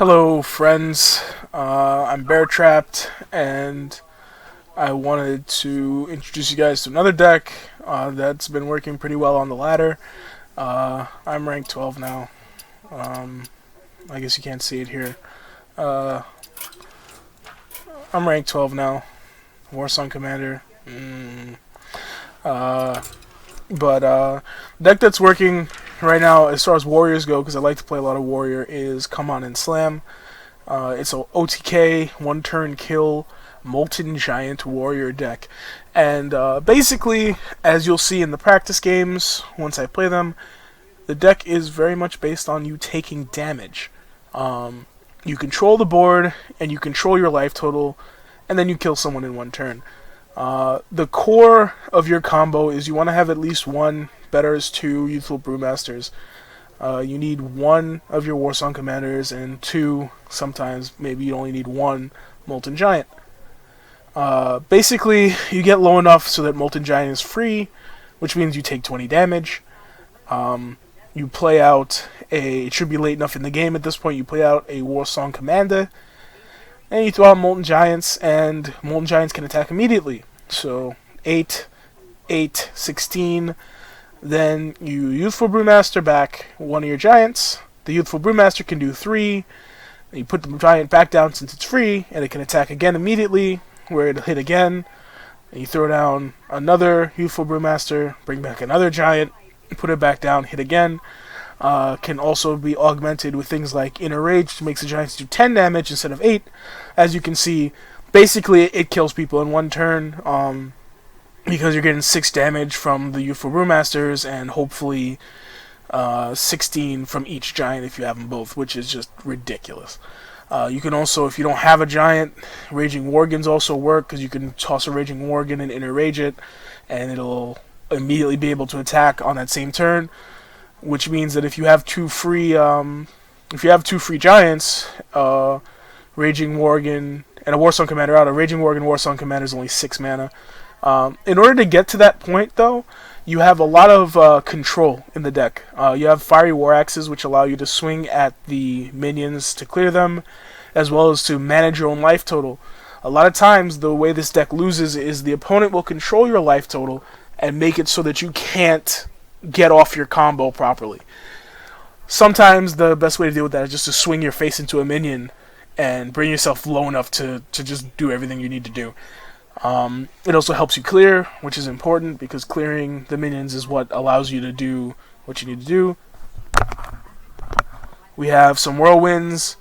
Hello, friends. I'm Beartrapt, and I wanted to introduce you guys to another deck that's been working pretty well on the ladder. I'm ranked 12 now. I guess you can't see it here. Uh, I'm ranked 12 now. Warsong Commander. But deck that's working right now, as far as Warriors go, because I like to play a lot of Warrior, is Come On and Slam. It's a OTK, one-turn kill, Molten Giant Warrior deck. And basically, as you'll see in the practice games, once I play them, the deck is very much based on you taking damage. You control the board, and you control your life total, and then you kill someone in one turn. The core of your combo is you want to have at least one, better is two, Youthful Brewmasters. You need one of your Warsong Commanders, and two, sometimes, maybe you only need one Molten Giant. Basically, you get low enough so that Molten Giant is free, which means you take 20 damage. You play out it should be late enough in the game at this point, you play out a Warsong Commander, and you throw out Molten Giants, and Molten Giants can attack immediately. So, 8, 8, 16, then you Youthful Brewmaster back one of your Giants. The Youthful Brewmaster can do 3, and you put the Giant back down since it's free, and it can attack again immediately, where it'll hit again. And you throw down another Youthful Brewmaster, bring back another Giant, put it back down, hit again. Can also be augmented with things like Inner Rage, which makes the Giants do 10 damage instead of 8. As you can see, basically it kills people in one turn, because you're getting 6 damage from the Youthful Brewmasters, and hopefully 16 from each Giant if you have them both, which is just ridiculous. You can also, if you don't have a Giant, Raging Worgens also work, because you can toss a Raging Worgen and Inner Rage it, and it'll immediately be able to attack on that same turn. Which means that if you have two free Giants, Raging Worgen and a Warsong Commander out, a Raging Worgen Warsong Commander is only 6 mana. In order to get to that point, though, you have a lot of control in the deck. You have Fiery War Axes, which allow you to swing at the minions to clear them, as well as to manage your own life total. A lot of times, the way this deck loses is the opponent will control your life total and make it so that you can't get off your combo properly. Sometimes the best way to deal with that is just to swing your face into a minion and bring yourself low enough to just do everything you need to do. It also helps you clear, which is important, because clearing the minions is what allows you to do what you need to do. We have some Whirlwinds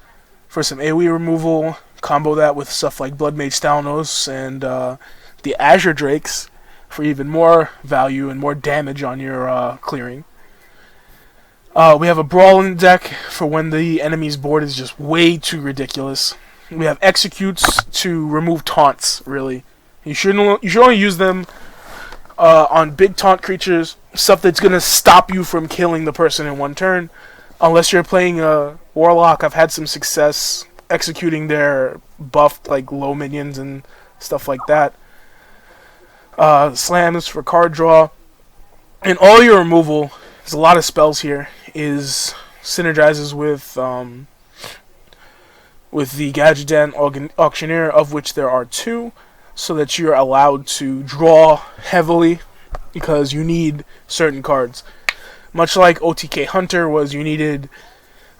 for some AoE removal. Combo that with stuff like Blood Mage Stalnos and the Azure Drakes for even more value and more damage on your clearing. We have a Brawl in the deck for when the enemy's board is just way too ridiculous. We have Executes to remove taunts, really. You should only use them on big taunt creatures, stuff that's going to stop you from killing the person in one turn. Unless you're playing a Warlock, I've had some success executing their buffed like low minions and stuff like that. Slams for card draw, and all your removal, there's a lot of spells here, is synergizes with the Gadgetzan Auctioneer, of which there are 2, so that you're allowed to draw heavily because you need certain cards. Much like OTK Hunter was, you needed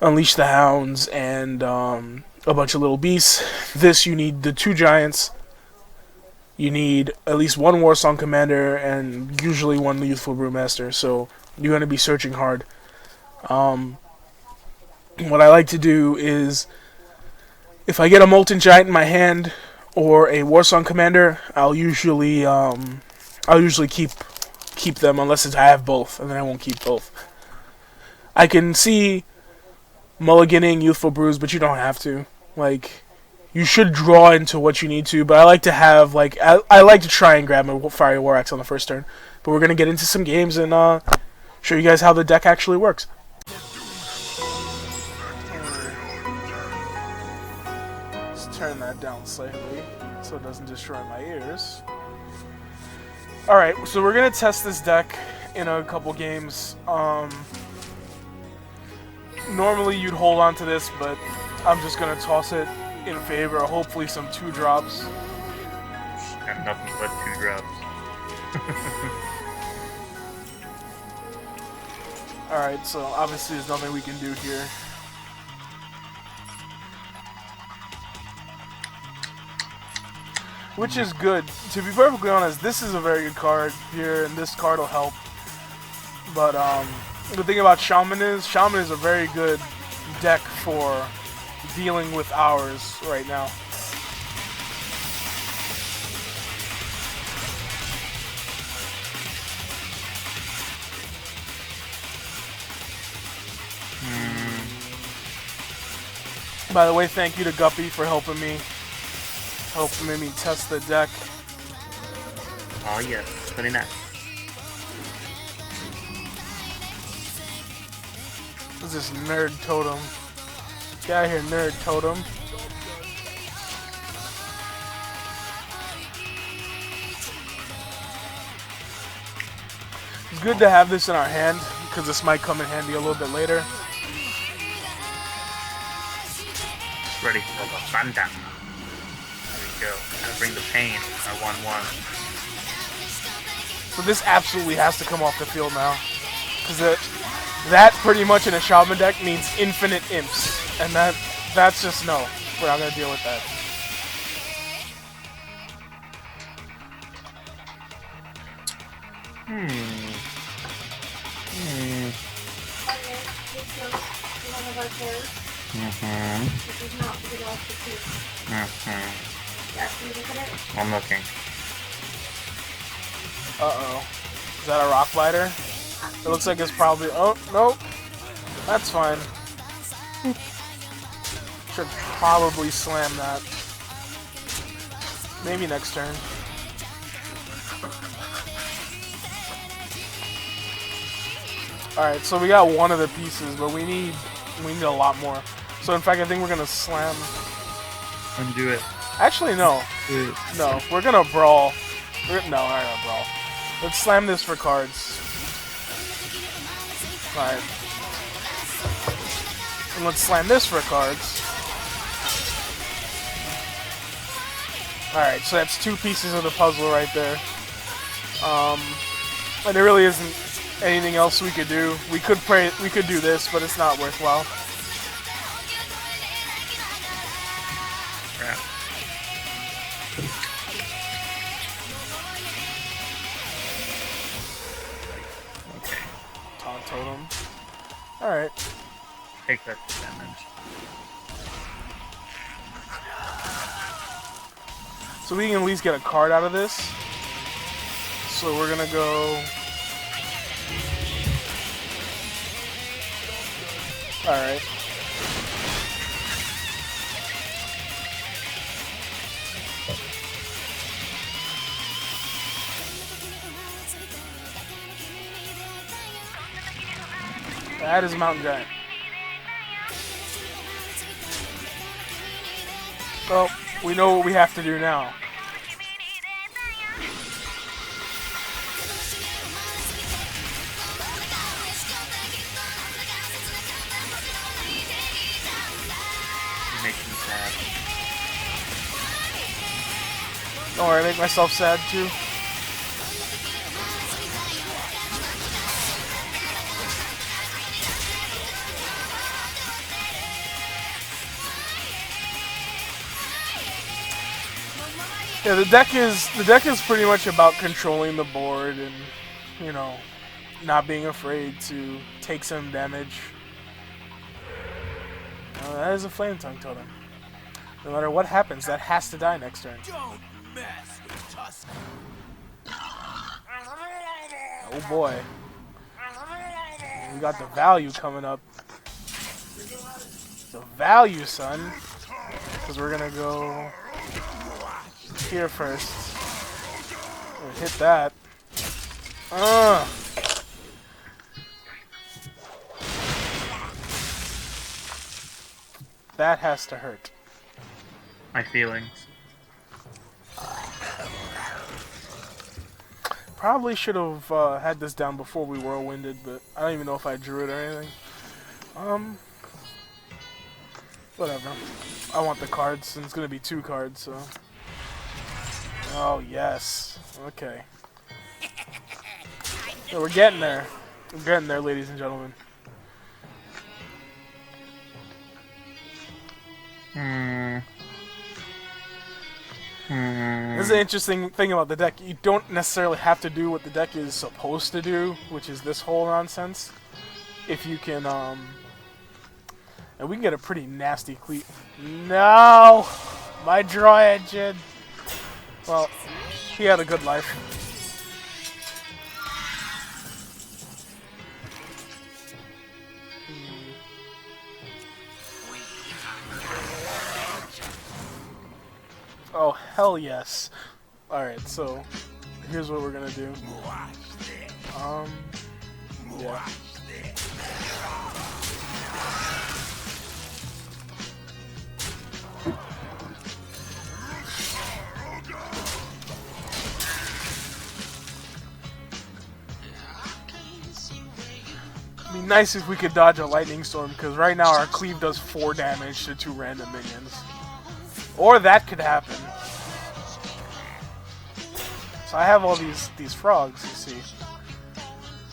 Unleash the Hounds and a bunch of little beasts. This, you need the 2 Giants. You need at least one Warsong Commander and usually one Youthful Brewmaster, so you're going to be searching hard. What I like to do is, if I get a Molten Giant in my hand or a Warsong Commander, I'll usually keep them unless I have both, and then I won't keep both. I can see mulliganing Youthful Brews, but you don't have to. Like, you should draw into what you need to, but I like to have, like, I like to try and grab a Fiery War Axe on the first turn. But we're going to get into some games and show you guys how the deck actually works. Let's turn that down slightly so it doesn't destroy my ears. Alright, so we're going to test this deck in a couple games. Normally you'd hold on to this, but I'm just gonna toss it in favor of hopefully some 2-drops. Got nothing but 2 drops. Alright, so obviously there's nothing we can do here. Which is good. To be perfectly honest, this is a very good card here, and this card will help. But the thing about Shaman is a very good deck for dealing with ours right now. By the way, thank you to Guppy for helping me test the deck. Oh yes, very nice. What's this nerd totem? Get out of here, nerd totem. It's good to have this in our hand, because this might come in handy a little bit later. Ready for the thunder. There we go. Gotta bring the pain. Our 1/1. So this absolutely has to come off the field now. Because that pretty much in a Shaman deck means infinite imps. And that's just no. We're not going to deal with that. I'm looking. Uh-oh. Is that a rock glider? It looks like it's probably... Oh, nope. That's fine. Should probably slam that. Maybe next turn. Alright, so we got one of the pieces, but we need a lot more. So in fact, I think we're gonna slam. Undo it. Actually, no. No, we're gonna brawl. No, we're not gonna brawl. Let's slam this for cards. Alright. And let's slam this for cards. Alright, so that's 2 pieces of the puzzle right there. And there really isn't anything else we could do. We could do this, but it's not worthwhile. Yeah. Okay. Taunt totem. Alright. Take that damage. So we can at least get a card out of this. So we're gonna go... Alright. That is Mountain Giant. Well, we know what we have to do now. Makes me sad. Don't worry, I make myself sad too. Yeah, the deck is pretty much about controlling the board and, you know, not being afraid to take some damage. That is a Flame Tongue totem. No matter what happens, that has to die next turn. Don't mess with Tusk. Oh boy. We got the value coming up. The value, son. Because we're gonna go here first. We'll hit that. That has to hurt. My feelings. Probably should have had this down before we whirlwinded, but I don't even know if I drew it or anything. Whatever. I want the cards, and it's gonna be 2 cards, so. Oh, yes. Okay. So we're getting there. We're getting there, ladies and gentlemen. This is an interesting thing about the deck. You don't necessarily have to do what the deck is supposed to do, which is this whole nonsense. If you can, and we can get a pretty nasty cleat. No! My draw engine! Well, he had a good life. Oh, hell yes. Alright, so here's what we're gonna do. Yeah. It'd be nice if we could dodge a lightning storm, because right now our cleave does 4 damage to 2 random minions. Or that could happen. So I have all these frogs, you see.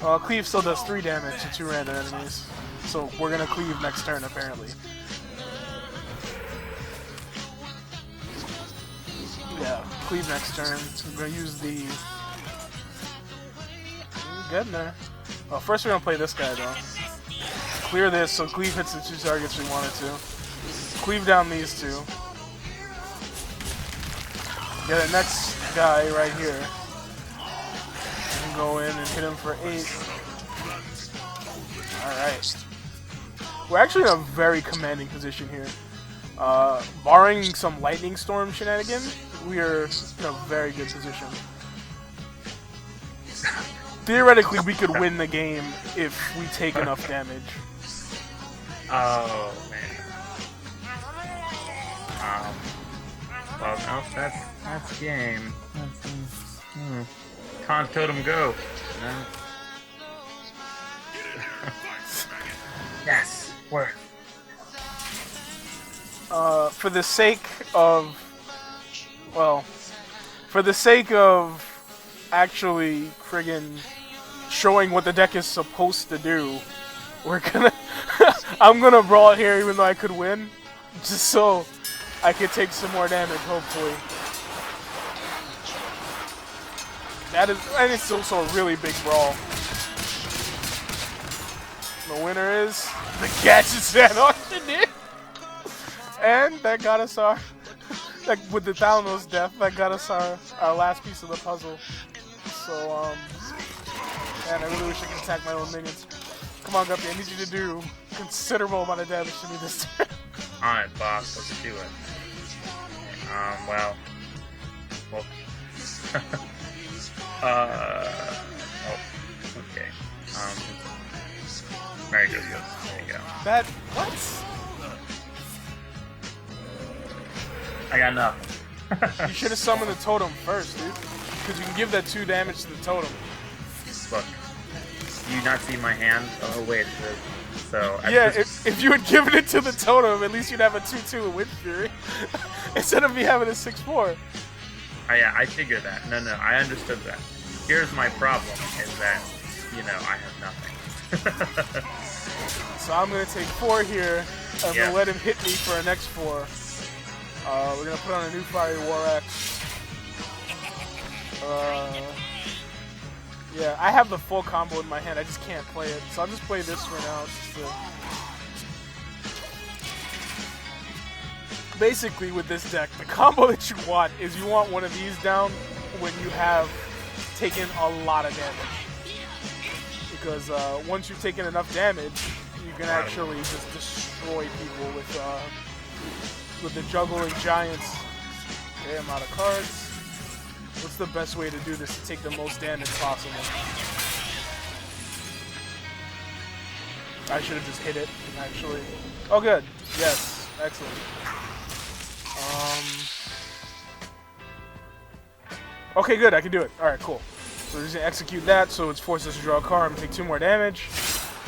Well, cleave still does 3 damage to 2 random enemies. So we're gonna cleave next turn, apparently. Yeah, cleave next turn. We're gonna use the... Getting there. Well, first we're gonna play this guy, though. Clear this, so cleave hits the 2 targets we wanted to. Cleave down these 2. Get the next guy right here. We can go in and hit him for 8. Alright. We're actually in a very commanding position here. Barring some lightning storm shenanigans, we are in a very good position. Theoretically, we could win the game if we take enough damage. Oh, man. Well, no, that's game. Can't totem go. No. Yes, work. For the sake of, well, for the sake of actually friggin' showing what the deck is supposed to do, we're gonna, I'm gonna brawl here even though I could win, just so I could take some more damage, hopefully. That is, and it's also a really big brawl. The winner is the Gadget Auctioneer! And that got us our, like with the Thanos death, that got us our last piece of the puzzle. So, man, I really wish I could attack my own minions. Come on, Guppy, I need you to do considerable amount of damage to me this turn. Alright, boss, let's do it. Well, oh, okay. Very good. There you go. That, what? I got nothing. You should have summoned the totem first, dude. Because you can give that 2 damage to the totem. Look, do you not see my hand? Oh wait, so yeah, if you had given it to the totem, at least you'd have a 2/2 in Wind Fury instead of me having a 6/4. Oh, yeah, I figured that. No, I understood that. Here's my problem: is that I have nothing. So I'm gonna take 4 here, and I'm gonna let him hit me for a next 4. We're gonna put on a new Fiery War Axe. Yeah, I have the full combo in my hand. I just can't play it, so I'll just play this for now. Basically, with this deck, the combo that you want is you want one of these down when you have taken a lot of damage. Because once you've taken enough damage, you can actually just destroy people with the juggling giants. Okay, I'm out of cards. What's the best way to do this to take the most damage possible? I should have just hit it, actually. Oh, good. Yes. Excellent. Okay, good. I can do it. Alright, cool. So we're just going to execute that, so it's forced us to draw a card and take 2 more damage.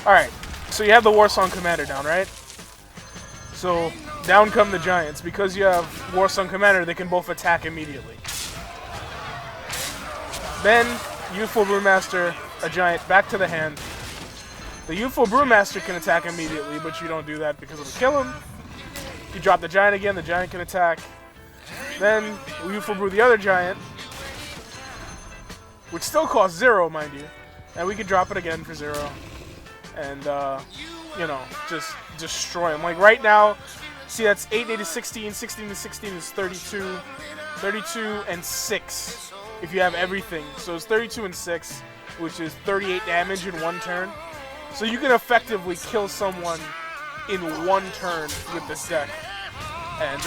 Alright, so you have the Warsong Commander down, right? So down come the giants. Because you have Warsong Commander, they can both attack immediately. Then Youthful Brewmaster, a giant, back to the hand. The Youthful Brewmaster can attack immediately, but you don't do that because it'll kill him. You drop the giant again, the giant can attack. Then Youthful Brew the other giant, which still costs 0, mind you. And we can drop it again for 0. And, you know, just destroy him. Like right now, see that's 8 to 16, 16 to 16 is 32. 32 and 6 if you have everything. So it's 32 and 6, which is 38 damage in 1 turn. So you can effectively kill someone in 1 turn with this deck. And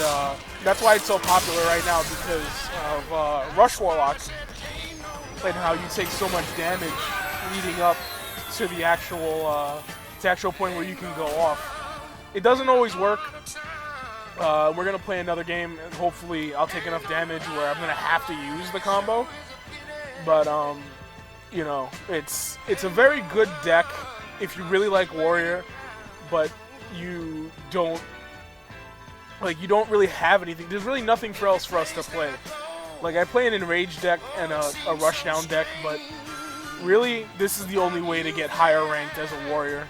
that's why it's so popular right now, because of Rush Warlock and how you take so much damage leading up to the actual point where you can go off. It doesn't always work. We're going to play another game, and hopefully I'll take enough damage where I'm going to have to use the combo. But, you know, it's a very good deck if you really like Warrior, but you don't really have anything. There's really nothing else for us to play. Like, I play an Enraged deck and a Rushdown deck, but really, this is the only way to get higher ranked as a Warrior.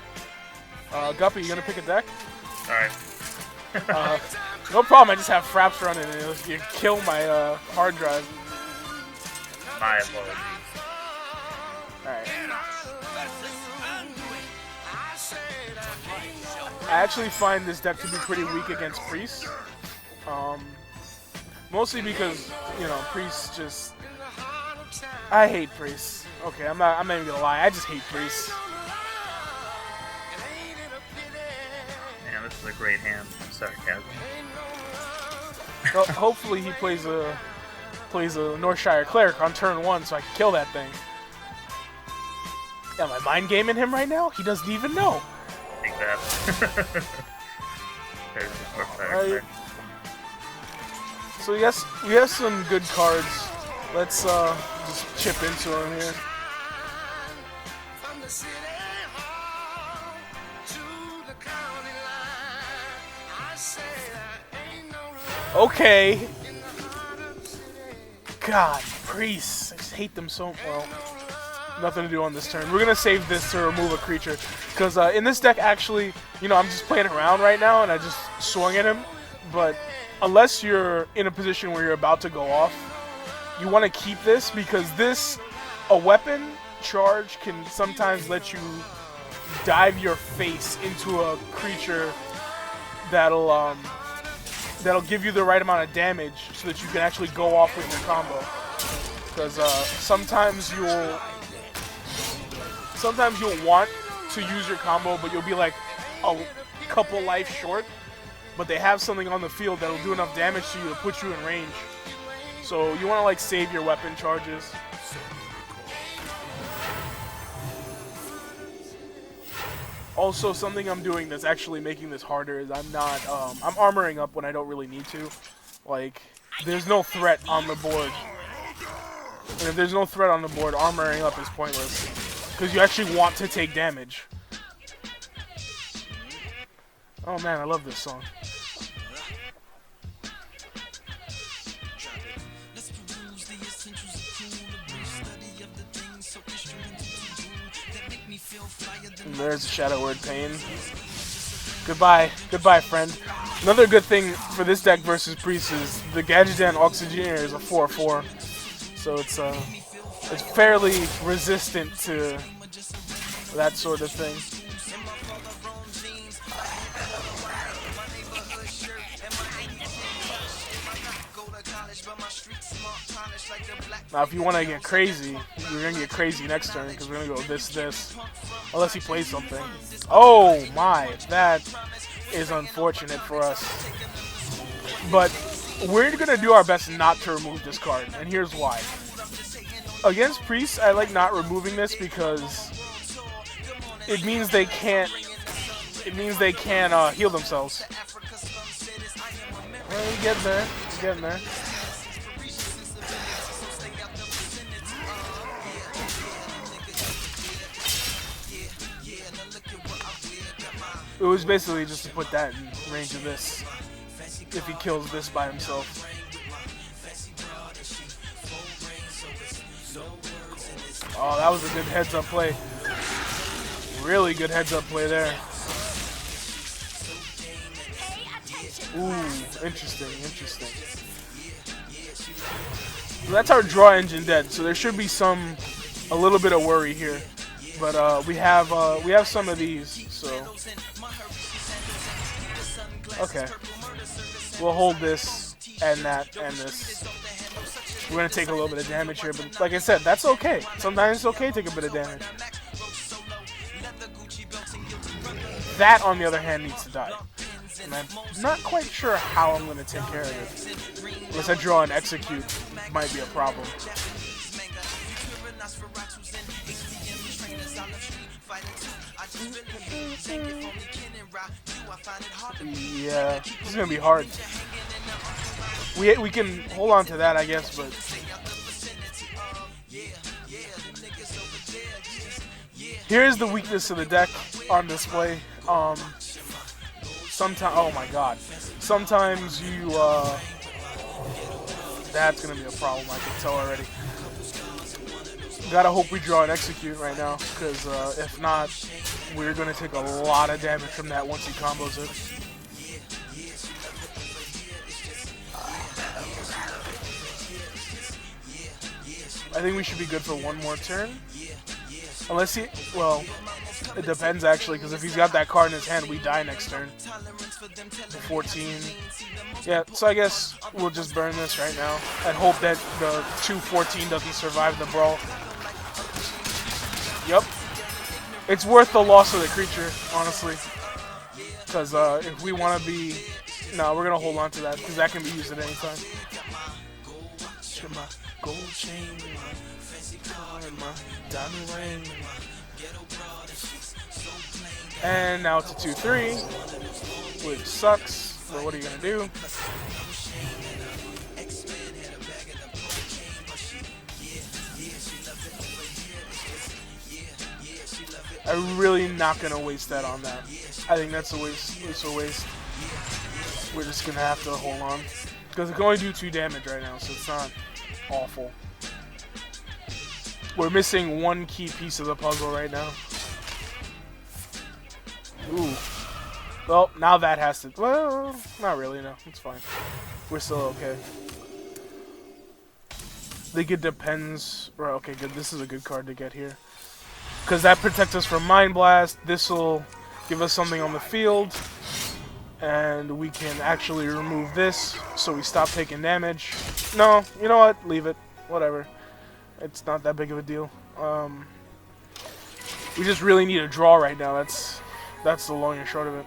Guppy, you gonna pick a deck? Alright. No problem, I just have Fraps running and it'll kill my hard drive. My apologies. Alright. I actually find this deck to be pretty weak against Priests. Mostly because, you know, Priests just... I hate Priests. Okay, I'm not even gonna lie, I just hate Priests. Man, this is a great hand. Sarcasm. Well, hopefully he plays a Northshire Cleric on turn 1 so I can kill that thing. Am I mind gaming him right now? He doesn't even know. I think that. There's the Northshire. Right. So yes, we have some good cards. Let's just chip into them here. Okay. God, priests. I just hate them so well. Nothing to do on this turn. We're gonna save this to remove a creature, because in this deck, actually, you know, I'm just playing around right now, and I just swung at him. But unless you're in a position where you're about to go off, you want to keep this, because a weapon charge can sometimes let you dive your face into a creature that'll give you the right amount of damage so that you can actually go off with your combo. Because sometimes you'll want to use your combo, but you'll be like a couple life short. But they have something on the field that'll do enough damage to you to put you in range. So you want to like save your weapon charges. Also, something I'm doing that's actually making this harder is I'm armoring up when I don't really need to. Like, there's no threat on the board. And if there's no threat on the board, armoring up is pointless. Because you actually want to take damage. Oh man, I love this song. And there's Shadow Word Pain. Goodbye. Goodbye, friend. Another good thing for this deck versus Priest is the Gadgetzan Auctioneer is a 4/4. So it's fairly resistant to that sort of thing. Now, if you want to get crazy, you're going to get crazy next turn, because we're going to go this. Unless he plays something. Oh my, that is unfortunate for us. But we're going to do our best not to remove this card, and here's why. Against Priests, I like not removing this because it means they can't heal themselves. Well, we're getting there. We're getting there. It was basically just to put that in range of this if he kills this by himself. Oh, that was a good heads-up play. Really good heads-up play there. Ooh, interesting, interesting. So that's our draw engine dead. So there should be a little bit of worry here, but we have some of these. So okay, we'll hold this and that and this. We're gonna take a little bit of damage here, but like I said, that's okay. Sometimes it's okay to take a bit of damage. That, on the other hand, needs to die. And I'm not quite sure how I'm going to take care of it. Unless I draw and execute, might be a problem. Yeah, this is going to be hard. We can hold on to that, I guess, but... Here's the weakness of the deck on display. Sometimes, oh my god, sometimes you, that's gonna be a problem, I can tell already. Gotta hope we draw and execute right now, because if not, we're gonna take a lot of damage from that once he combos it. I think we should be good for one more turn. Unless he, well, it depends actually, because if he's got that card in his hand, we die next turn. 14. Yeah, so I guess we'll just burn this right now and hope that the 214 doesn't survive the brawl. Yep. It's worth the loss of the creature, honestly. Because if we want to be... No, we're going to hold on to that, because that can be used at any time. My gold chain, my fancy car, my diamond ring. And now it's a 2-3, which sucks, but what are you going to do? I'm really not going to waste that on that. I think that's a waste. It's a waste. We're just going to have to hold on. Because it can only do 2 damage right now, so it's not awful. We're missing one key piece of the puzzle right now. Ooh. Well, now that has to... Well, not really, no. It's fine. We're still okay. I think it depends... Okay, good. This is a good card to get here. Because that protects us from Mind Blast. This will give us something on the field. And we can actually remove this, so we stop taking damage. No, you know what? Leave it. Whatever. It's not that big of a deal. We just really need a draw right now. That's the long and short of it.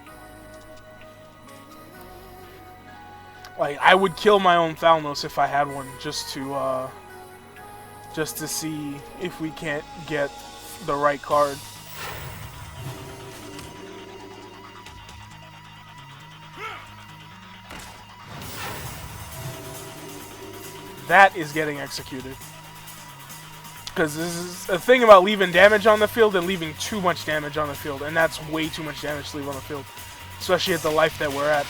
Like, I would kill my own Thalnos if I had one, just to see if we can't get the right card. That is getting executed. Because this is a thing about leaving damage on the field and leaving too much damage on the field. And that's way too much damage to leave on the field. Especially at the life that we're at.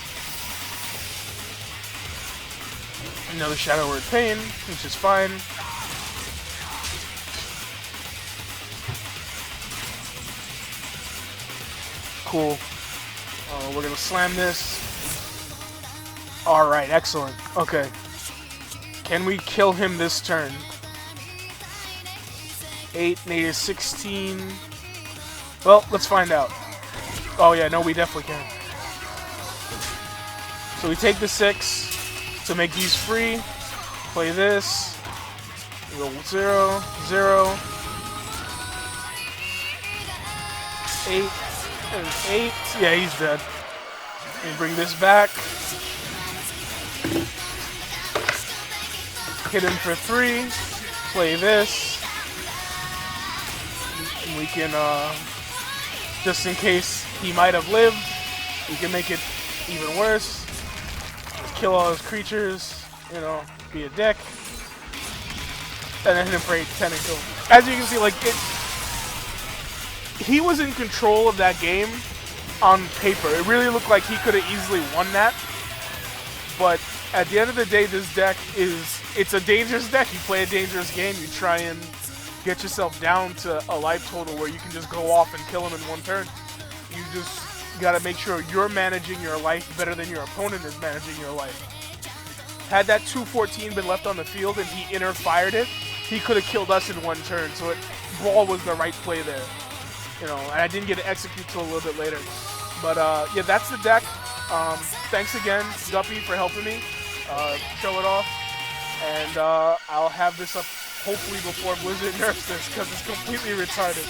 Another Shadow Word Pain, which is fine. Cool. We're going to slam this. Alright, excellent. Okay. Can we kill him this turn? 8, negative 16. Well, let's find out. Oh yeah, no, we definitely can. So we take the 6 to make these free. Play this. Roll 0, 0. 8 and 8. Yeah, he's dead. And bring this back. Hit him for 3. Play this. And we can, just in case he might have lived, we can make it even worse. Kill all his creatures, you know, be a dick. And then hit him for 8, 10 and kill. As you can see, like, he was in control of that game on paper. It really looked like he could have easily won that. But at the end of the day, this deck it's a dangerous deck. You play a dangerous game. You try and get yourself down to a life total where you can just go off and kill him in one turn. You just got to make sure you're managing your life better than your opponent is managing your life. Had that 214 been left on the field and he inner fired it, he could have killed us in one turn. So Brawl was the right play there. You know, and I didn't get to execute till a little bit later. But yeah, that's the deck. Thanks again, Guppy, for helping me show it off. And I'll have this up hopefully before Blizzard nerfs this because it's completely retarded.